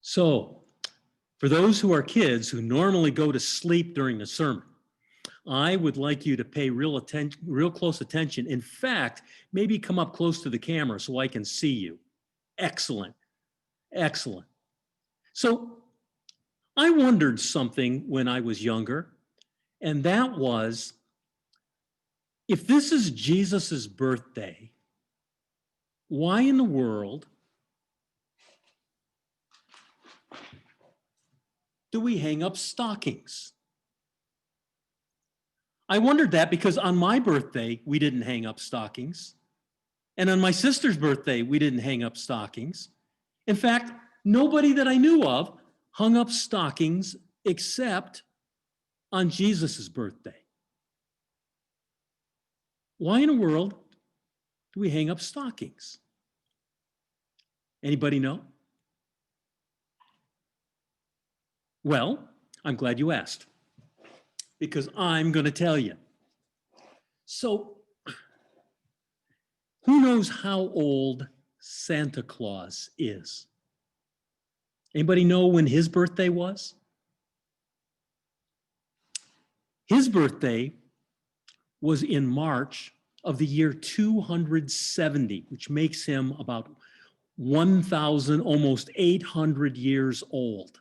So, for those who are kids who normally go to sleep during the sermon, I would like you to pay real close attention. In fact, maybe come up close to the camera so I can see you. Excellent. Excellent. So, I wondered something when I was younger, and that was, if this is Jesus's birthday, why in the world do we hang up stockings? I wondered that because on my birthday, we didn't hang up stockings. And on my sister's birthday, we didn't hang up stockings. In fact, nobody that I knew of hung up stockings except on Jesus's birthday. Why in the world do we hang up stockings? Anybody know? Well, I'm glad you asked, because I'm going to tell you. So, who knows how old Santa Claus is? Anybody know when his birthday was? His birthday was in March of the year 270, which makes him about 1,000, almost 800 years old.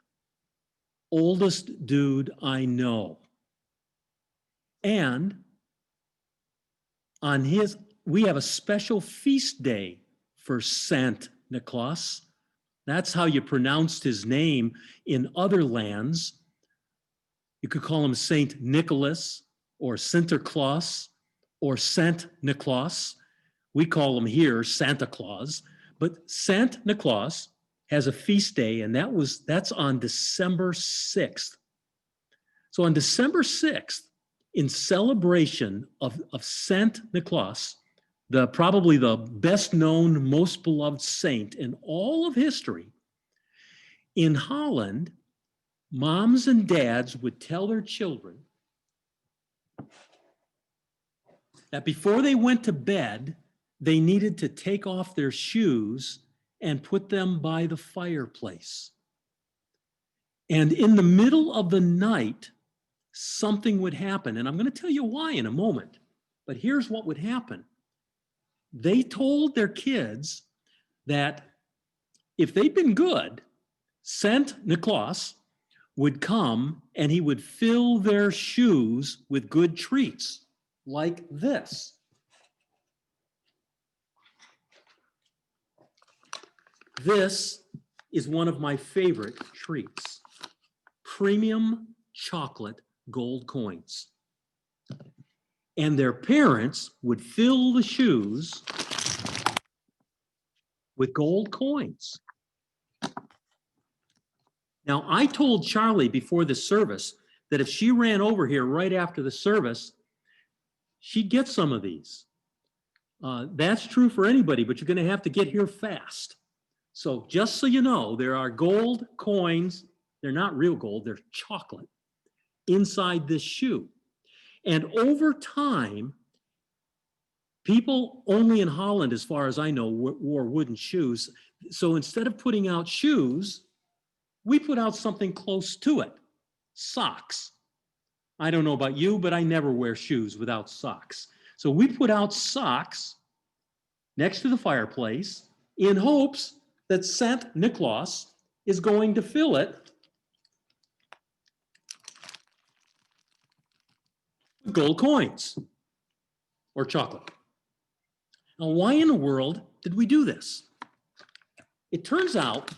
Oldest dude I know. And we have a special feast day for Saint Nicholas. That's how you pronounced his name in other lands. You could call him Saint Nicholas or Sinterklaas or Saint Nicholas. We call him here Santa Claus. But Saint Nicholas has a feast day, and that's on December 6th. So on December 6th, in celebration of Saint Nicholas, probably the best known, most beloved saint in all of history, in Holland, moms and dads would tell their children that before they went to bed, they needed to take off their shoes and put them by the fireplace. And in the middle of the night, something would happen. And I'm going to tell you why in a moment. But here's what would happen. They told their kids that if they'd been good, Saint Nicholas would come and he would fill their shoes with good treats, like this. This is one of my favorite treats. Premium chocolate gold coins. And their parents would fill the shoes with gold coins. Now, I told Charlie before the service that if she ran over here right after the service, she'd get some of these. That's true for anybody, but you're going to have to get here fast. So just so you know, there are gold coins. They're not real gold, they're chocolate inside this shoe. And over time, people only in Holland, as far as I know, wore wooden shoes. So instead of putting out shoes, we put out something close to it, socks. I don't know about you, but I never wear shoes without socks. So we put out socks next to the fireplace in hopes that Saint Nicholas is going to fill it with gold coins or chocolate. Now, why in the world did we do this? It turns out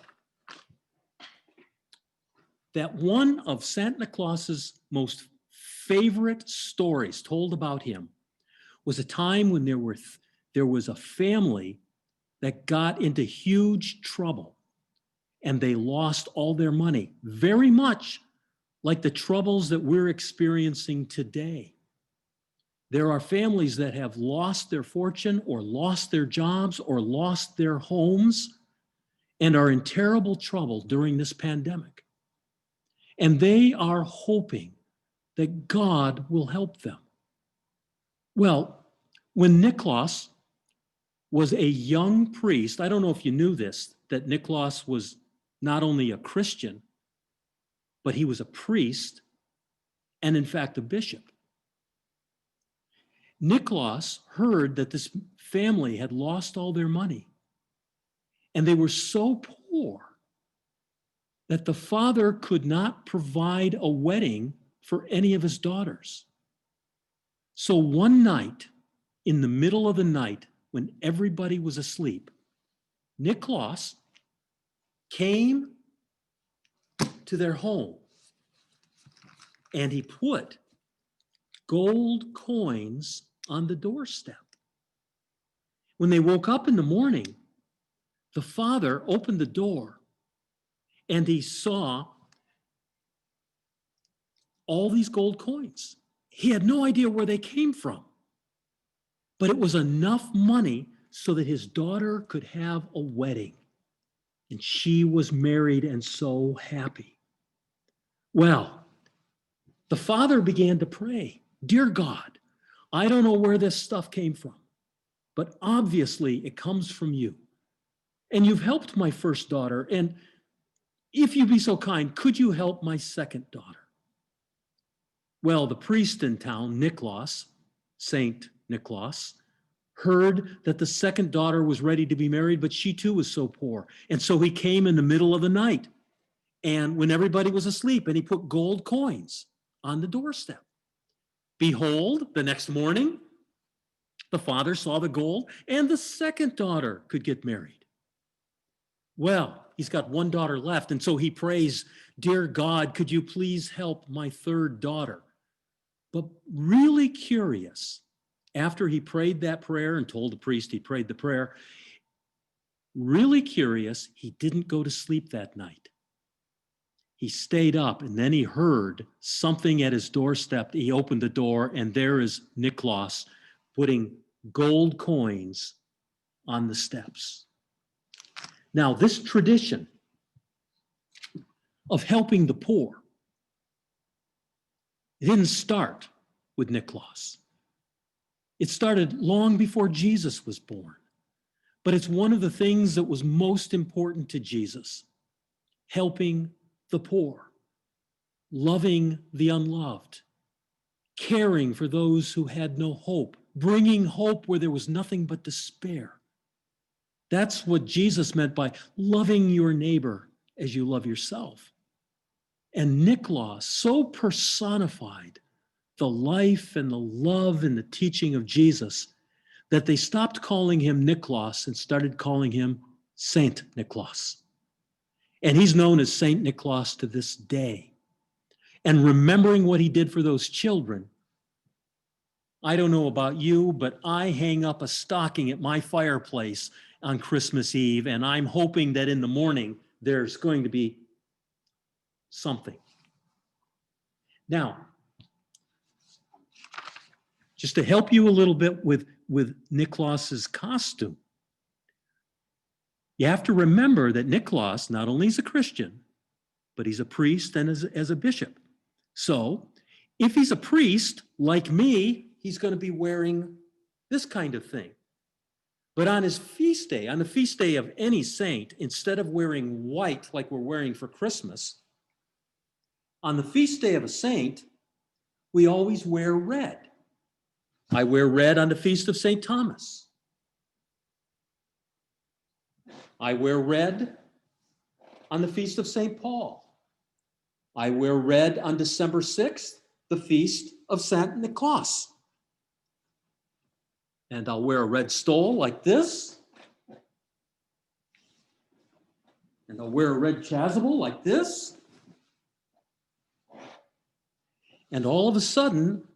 that one of Saint Nicholas's most favorite stories told about him was a time when there was a family that got into huge trouble and they lost all their money, very much like the troubles that we're experiencing today. There are families that have lost their fortune or lost their jobs or lost their homes and are in terrible trouble during this pandemic. And they are hoping that God will help them. Well, when Nicholas was a young priest, I don't know if you knew this, that Nicholas was not only a Christian, but he was a priest and, in fact, a bishop. Nicholas heard that this family had lost all their money, and they were so poor that the father could not provide a wedding for any of his daughters. So one night, in the middle of the night, when everybody was asleep, Nicholas came to their home and he put gold coins on the doorstep. When they woke up in the morning, the father opened the door and he saw all these gold coins. He had no idea where they came from, but it was enough money so that his daughter could have a wedding. And she was married and so happy. Well, the father began to pray, "Dear God, I don't know where this stuff came from, but obviously it comes from you. And you've helped my first daughter, and if you be so kind, could you help my second daughter?" Well, the priest in town, Nicholas, Saint Nicholas, heard that the second daughter was ready to be married, but she too was so poor. And so he came in the middle of the night, and when everybody was asleep, and he put gold coins on the doorstep. Behold, the next morning, the father saw the gold, and the second daughter could get married. Well, he's got one daughter left, and so he prays, "Dear God, could you please help my third daughter?" But really curious, after he prayed that prayer and told the priest he prayed the prayer, really curious, he didn't go to sleep that night. He stayed up, and then he heard something at his doorstep. He opened the door, and there is Nicholas putting gold coins on the steps. Now, this tradition of helping the poor, it didn't start with Nicholas. It started long before Jesus was born. But it's one of the things that was most important to Jesus: helping the poor, loving the unloved, caring for those who had no hope, bringing hope where there was nothing but despair. That's what Jesus meant by loving your neighbor as you love yourself. And Nicholas so personified the life and the love and the teaching of Jesus that they stopped calling him Nicholas and started calling him Saint Nicholas. And he's known as Saint Nicholas to this day. And remembering what he did for those children, I don't know about you, but I hang up a stocking at my fireplace on Christmas Eve, and I'm hoping that in the morning there's going to be something. Now, just to help you a little bit with Nicholas's costume, you have to remember that Nicholas not only is a Christian, but he's a priest and as a bishop. So if he's a priest like me, he's going to be wearing this kind of thing. But on his feast day, on the feast day of any saint, instead of wearing white like we're wearing for Christmas, on the feast day of a saint, we always wear red. I wear red on the feast of St. Thomas. I wear red on the feast of St. Paul. I wear red on December 6th, the feast of Saint Nicholas. And I'll wear a red stole like this. And I'll wear a red chasuble like this. And all of a sudden,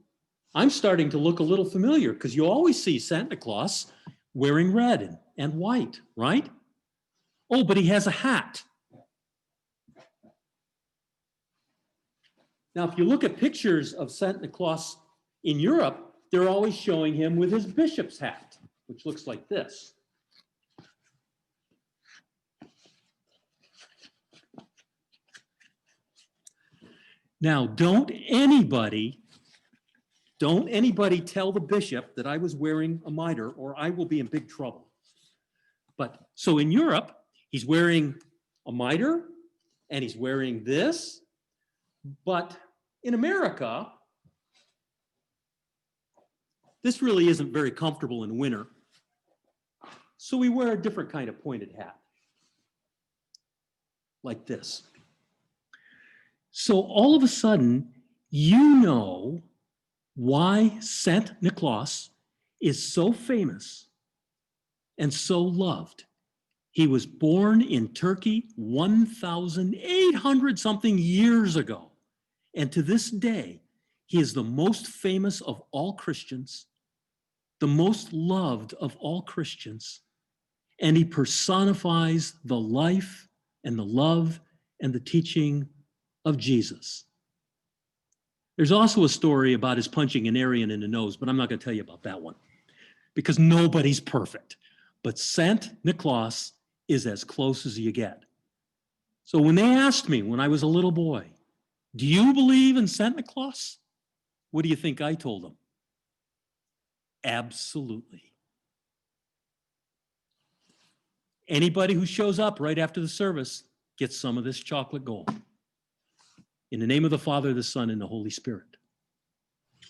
I'm starting to look a little familiar, because you always see Santa Claus wearing red and white, right? Oh, but he has a hat. Now, if you look at pictures of Santa Claus in Europe, they're always showing him with his bishop's hat, which looks like this. Now, don't anybody tell the bishop that I was wearing a mitre, or I will be in big trouble. But so in Europe, he's wearing a mitre and he's wearing this. But in America, this really isn't very comfortable in winter. So we wear a different kind of pointed hat, like this. So all of a sudden, you know why Saint Nicholas is so famous and so loved. He was born in Turkey 1,800 something years ago. And to this day, he is the most famous of all Christians, the most loved of all Christians, and he personifies the life and the love and the teaching of Jesus. There's also a story about his punching an Aryan in the nose, but I'm not going to tell you about that one because nobody's perfect. But Saint Nicholas is as close as you get. So when they asked me when I was a little boy, do you believe in Saint Nicholas? What do you think I told them? Absolutely. Anybody who shows up right after the service gets some of this chocolate gold. In the name of the Father, the Son, and the Holy Spirit.